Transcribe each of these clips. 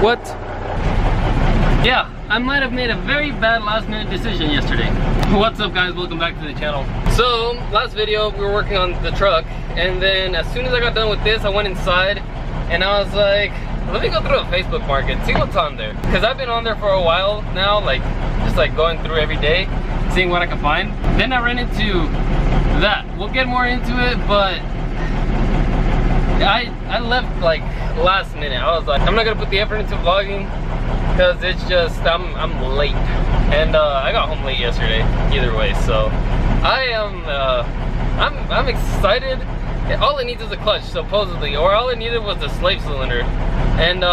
What? Yeah, I might have made a very bad last minute decision yesterday. What's up guys, welcome back to the channel. So, last video we were working on the truck, and then as soon as I got done with this, I went inside and I was like, let me go through a Facebook Market, see what's on there. Cause I've been on there for a while now, like just like going through every day, seeing what I can find. Then I ran into that. We'll get more into it, but I left like last minute. I was like, I'm not gonna put the effort into vlogging because it's just I'm late, and I got home late yesterday either way. So I am I'm excited. All it needs is a clutch supposedly, or all it needed was the slave cylinder, and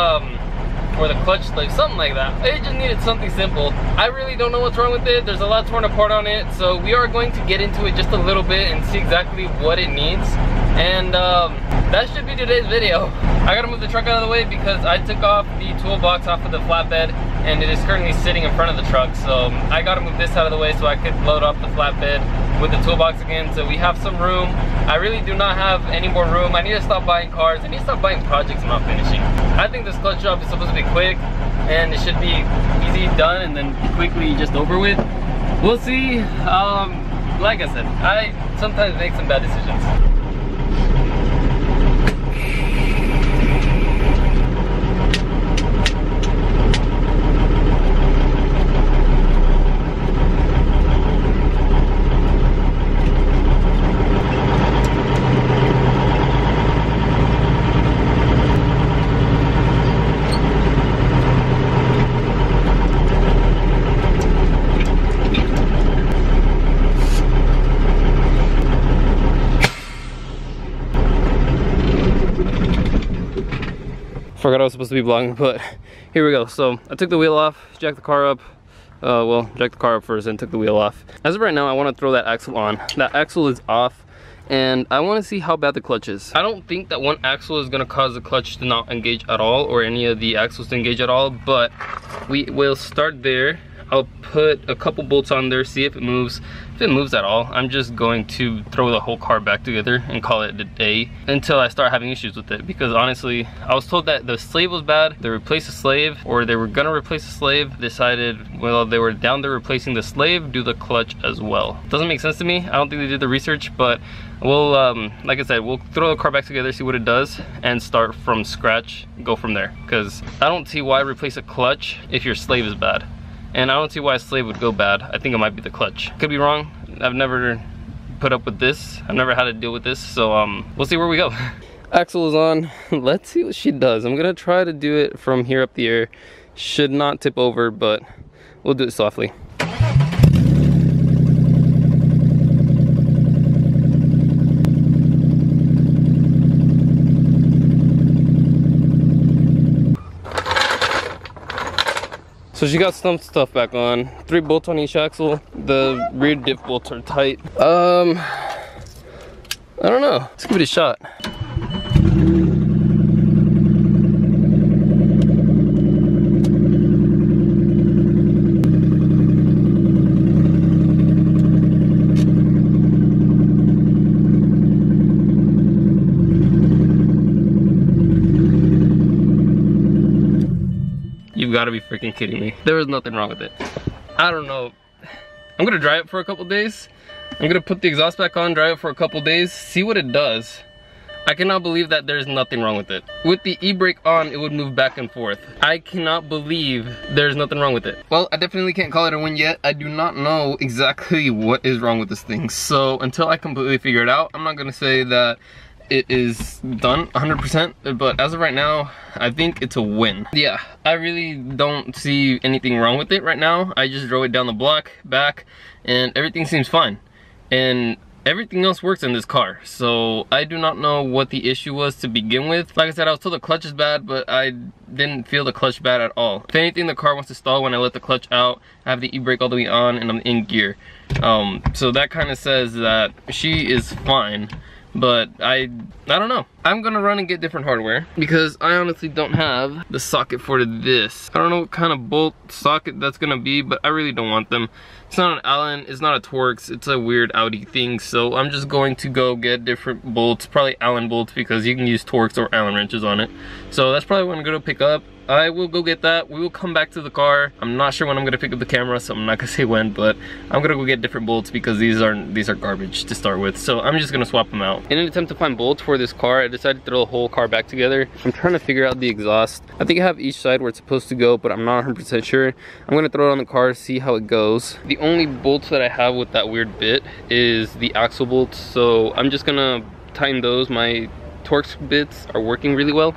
or the clutch slave, something like that. It just needed something simple. I really don't know what's wrong with it. There's a lot torn apart on it, so we are going to get into it just a little bit and see exactly what it needs. And that should be today's video. I gotta move the truck out of the way because I took off the toolbox off of the flatbed and it is currently sitting in front of the truck. So I gotta move this out of the way so I could load up the flatbed with the toolbox again, so we have some room. I really do not have any more room. I need to stop buying cars. I need to stop buying projects I'm not finishing. I think this clutch job is supposed to be quick and it should be easy done and then quickly just over with. We'll see. Like I said, I sometimes make some bad decisions. Forgot I was supposed to be vlogging, but here we go. So I took the wheel off, jacked the car up. Well, jacked the car up first and took the wheel off. As of right now, I want to throw that axle on. That axle is off and I want to see how bad the clutch is. I don't think that one axle is going to cause the clutch to not engage at all, or any of the axles to engage at all, but we will start there. I'll put a couple bolts on there, see if it moves. If it moves at all, I'm just going to throw the whole car back together and call it a day until I start having issues with it. Because honestly, I was told that the slave was bad. They replaced the slave, or they were gonna replace the slave. Decided, well, they were down there replacing the slave, do the clutch as well. Doesn't make sense to me. I don't think they did the research, but we'll, like I said, we'll throw the car back together, see what it does, and start from scratch, go from there. Because I don't see why replace a clutch if your slave is bad. And I don't see why a slave would go bad. I think it might be the clutch. Could be wrong. I've never put up with this. I've never had to deal with this. So we'll see where we go. Axle is on. Let's see what she does. I'm gonna try to do it from here up the air. Should not tip over, but we'll do it softly. So she got some stuff back on. 3 bolts on each axle. The rear diff bolts are tight. I don't know. Let's give it a shot. You've got to be freaking kidding me. There was nothing wrong with it. I don't know. I'm gonna drive it for a couple days. I'm gonna put the exhaust back on, drive it for a couple days, see what it does. I cannot believe that there's nothing wrong with it. With the e-brake on, it would move back and forth. I cannot believe there's nothing wrong with it. Well, I definitely can't call it a win yet. I do not know exactly what is wrong with this thing. So until I completely figure it out, I'm not gonna say that it is done 100%, but as of right now, I think it's a win. Yeah, I really don't see anything wrong with it right now. I just drove it down the block, back, and everything seems fine. And everything else works in this car, so I do not know what the issue was to begin with. Like I said, I was told the clutch is bad, but I didn't feel the clutch bad at all. If anything, the car wants to stall when I let the clutch out. I have the e-brake all the way on and I'm in gear. So that kind of says that she is fine. But I don't know. I'm gonna run and get different hardware because I honestly don't have the socket for this. I don't know what kind of bolt socket that's gonna be, but I really don't want them. It's not an Allen, it's not a Torx, it's a weird Audi thing. So I'm just going to go get different bolts, probably Allen bolts, because you can use Torx or Allen wrenches on it. So that's probably what I'm gonna pick up. I will go get that. We will come back to the car. I'm not sure when I'm gonna pick up the camera, so I'm not gonna say when, but I'm gonna go get different bolts because these are garbage to start with. So I'm just gonna swap them out. In an attempt to find bolts for this car, I decided to throw the whole car back together. I'm trying to figure out the exhaust. I think I have each side where it's supposed to go, but I'm not 100% sure. I'm gonna throw it on the car, see how it goes. The only bolts that I have with that weird bit is the axle bolts, so I'm just gonna tighten those. My Torx bits are working really well,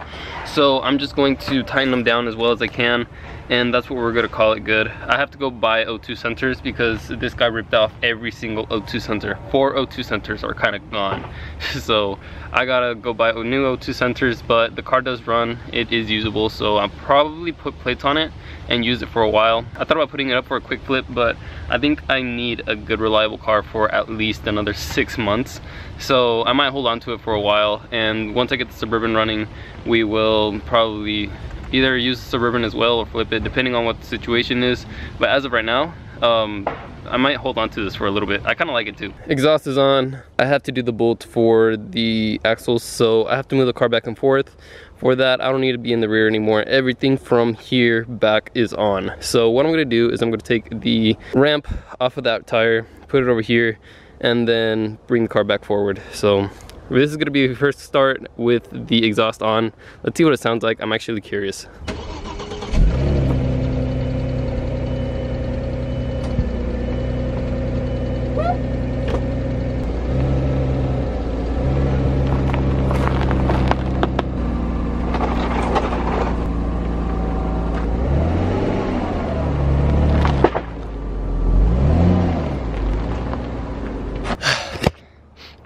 so I'm just going to tighten them down as well as I can, and that's what we're gonna call it good. I have to go buy O2 sensors because this guy ripped off every single O2 sensor. 4 O2 sensors are kind of gone, so I gotta go buy new O2 sensors, but the car does run. It is usable, so I'll probably put plates on it and use it for a while. I thought about putting it up for a quick flip, but I think I need a good reliable car for at least another 6 months, so I might hold on to it for a while, and once I get the Suburban running, we will probably either use the Suburban as well or flip it, depending on what the situation is. But as of right now, I might hold on to this for a little bit. I kind of like it too. Exhaust is on. I have to do the bolt for the axles, so I have to move the car back and forth. For that, I don't need to be in the rear anymore. Everything from here back is on. So what I'm gonna do is I'm gonna take the ramp off of that tire, put it over here, and then bring the car back forward. So this is gonna be the first start with the exhaust on. Let's see what it sounds like. I'm actually curious.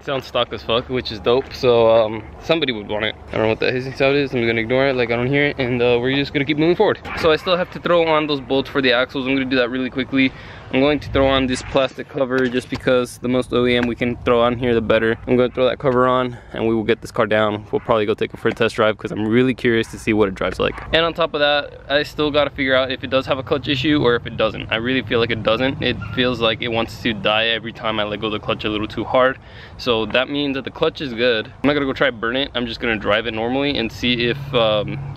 Sounds stock as fuck, which is dope, so somebody would want it. I don't know what that hissing sound is. I'm gonna ignore it like I don't hear it, and we're just gonna keep moving forward. So I still have to throw on those bolts for the axles. I'm gonna do that really quickly. I'm going to throw on this plastic cover just because the most OEM we can throw on here, the better. I'm gonna throw that cover on and we will get this car down. We'll probably go take it for a test drive because I'm really curious to see what it drives like. And on top of that, I still gotta figure out if it does have a clutch issue or if it doesn't. I really feel like it doesn't. It feels like it wants to die every time I let go of the clutch a little too hard. So that means that the clutch is good. I'm not gonna go try to burn it. I'm just gonna drive it normally and see if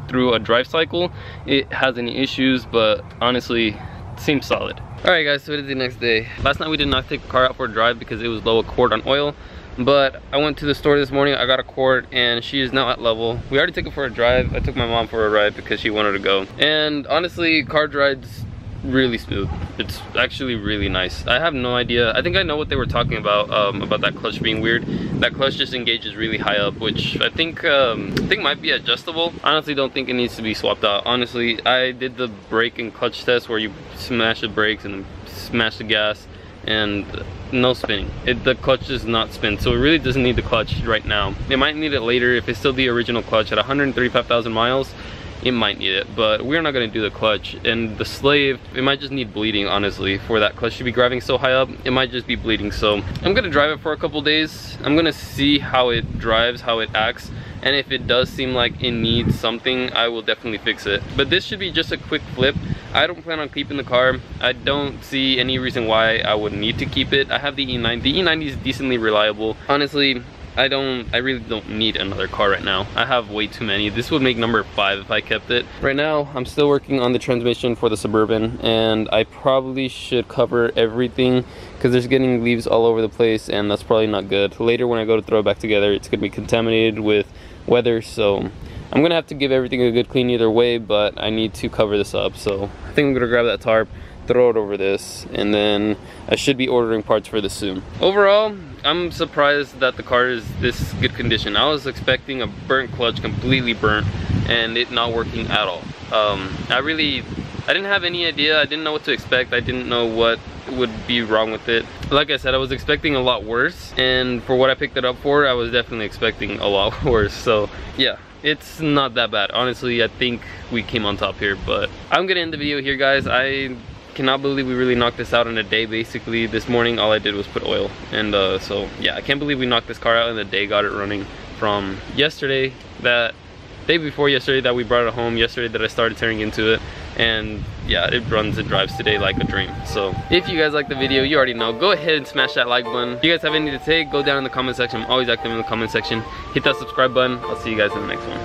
through a drive cycle it has any issues, but honestly, it seems solid. Alright guys, so it is the next day. Last night we did not take the car out for a drive because it was low a quart on oil, but I went to the store this morning, I got a quart, and she is now at level. We already took it for a drive. I took my mom for a ride because she wanted to go. And honestly, car rides really smooth. It's actually really nice. I have no idea. I think I know what they were talking about that clutch being weird. That clutch just engages really high up, which I think might be adjustable. Honestly, don't think it needs to be swapped out. Honestly, I did the brake and clutch test where you smash the brakes and then smash the gas, and no spinning. The clutch does not spin, so it really doesn't need the clutch right now. It might need it later if it's still the original clutch at 135,000 miles. It might need it, but we're not gonna do the clutch. And the slave, it might just need bleeding, honestly, for that clutch to be driving so high up. It might just be bleeding. So I'm gonna drive it for a couple days. I'm gonna see how it drives, how it acts, and if it does seem like it needs something, I will definitely fix it. But this should be just a quick flip. I don't plan on keeping the car. I don't see any reason why I would need to keep it. I have the E90. The E90 is decently reliable. Honestly, I really don't need another car right now. I have way too many. This would make number 5 if I kept it. Right now, I'm still working on the transmission for the Suburban, and I probably should cover everything because there's getting leaves all over the place, and that's probably not good. Later when I go to throw it back together, it's gonna be contaminated with weather, so I'm gonna have to give everything a good clean either way, but I need to cover this up. So I think I'm gonna grab that tarp, throw it over this, and then I should be ordering parts for this soon. Overall, I'm surprised that the car is this good condition. I was expecting a burnt clutch, completely burnt, and it not working at all. I didn't have any idea. I didn't know what to expect. I didn't know what would be wrong with it. Like I said, I was expecting a lot worse, and for what I picked it up for, I was definitely expecting a lot worse. So yeah, it's not that bad. Honestly, I think we came on top here, but I'm gonna end the video here, guys. I cannot believe we really knocked this out in a day. Basically this morning all I did was put oil, and so yeah, I can't believe we knocked this car out in a day, got it running from yesterday, that day before yesterday that we brought it home, yesterday that I started tearing into it, and yeah, it runs and drives today like a dream. So if you guys like the video, you already know, go ahead and smash that like button. If you guys have anything to say, go down in the comment section. I'm always active in the comment section. Hit that subscribe button. I'll see you guys in the next one.